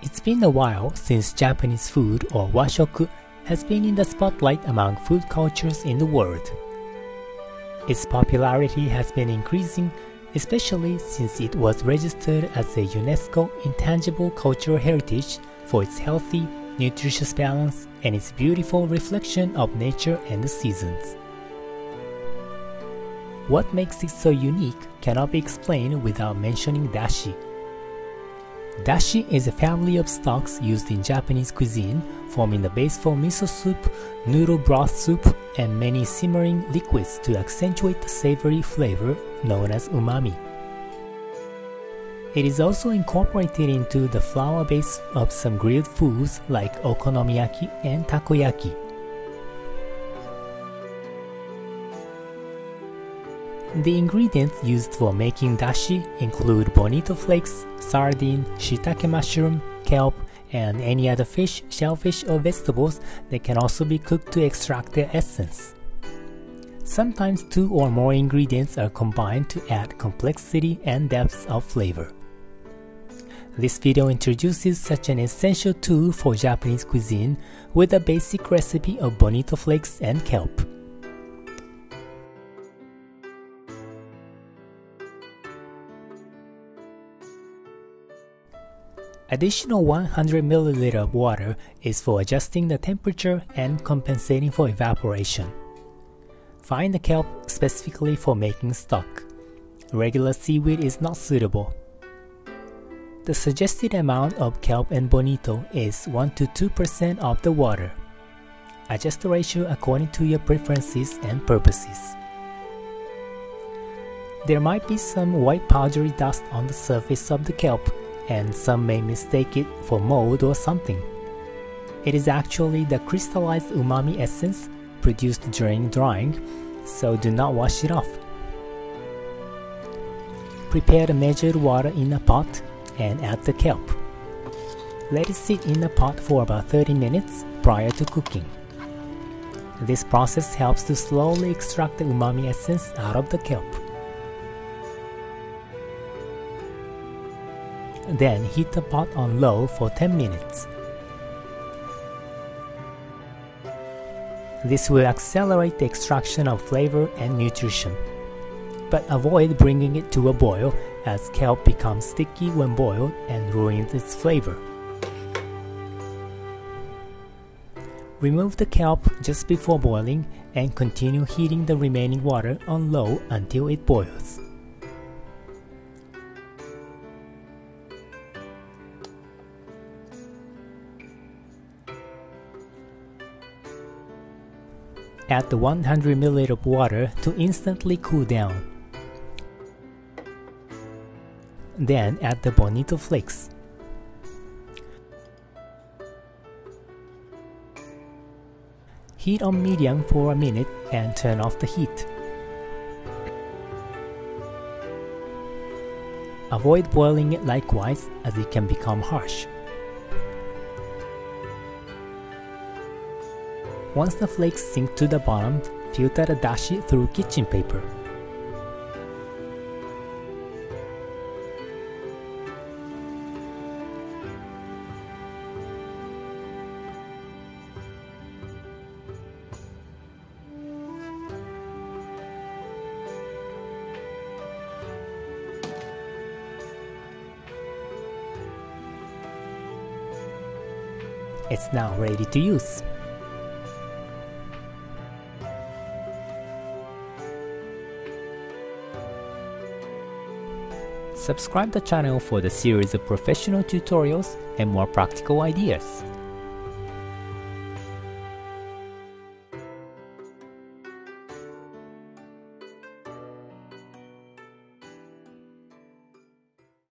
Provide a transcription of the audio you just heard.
It's been a while since Japanese food, or washoku, has been in the spotlight among food cultures in the world. Its popularity has been increasing, especially since it was registered as a UNESCO Intangible Cultural Heritage for its healthy, nutritious balance and its beautiful reflection of nature and the seasons. What makes it so unique cannot be explained without mentioning dashi. Dashi is a family of stocks used in Japanese cuisine, forming the base for miso soup, noodle broth soup, and many simmering liquids to accentuate the savory flavor known as umami. It is also incorporated into the flour base of some grilled foods like okonomiyaki and takoyaki. The ingredients used for making dashi include bonito flakes, sardine, shiitake mushroom, kelp, and any other fish, shellfish, or vegetables that can also be cooked to extract their essence. Sometimes 2 or more ingredients are combined to add complexity and depth of flavor. This video introduces such an essential tool for Japanese cuisine with a basic recipe of bonito flakes and kelp. Additional 100 ml of water is for adjusting the temperature and compensating for evaporation. Find the kelp specifically for making stock. Regular seaweed is not suitable. The suggested amount of kelp and bonito is 1 to 2% of the water. Adjust the ratio according to your preferences and purposes. There might be some white powdery dust on the surface of the kelp, and some may mistake it for mold or something. It is actually the crystallized umami essence produced during drying, so do not wash it off. Prepare the measured water in a pot and add the kelp. Let it sit in the pot for about 30 minutes prior to cooking. This process helps to slowly extract the umami essence out of the kelp. Then heat the pot on low for 10 minutes. This will accelerate the extraction of flavor and nutrition. But avoid bringing it to a boil, as kelp becomes sticky when boiled and ruins its flavor. Remove the kelp just before boiling and continue heating the remaining water on low until it boils. Add the 100 ml of water to instantly cool down. Then add the bonito flakes. Heat on medium for a minute and turn off the heat. Avoid boiling it likewise, as it can become harsh. Once the flakes sink to the bottom, filter the dashi through kitchen paper. It's now ready to use. Subscribe the channel for the series of professional tutorials and more practical ideas.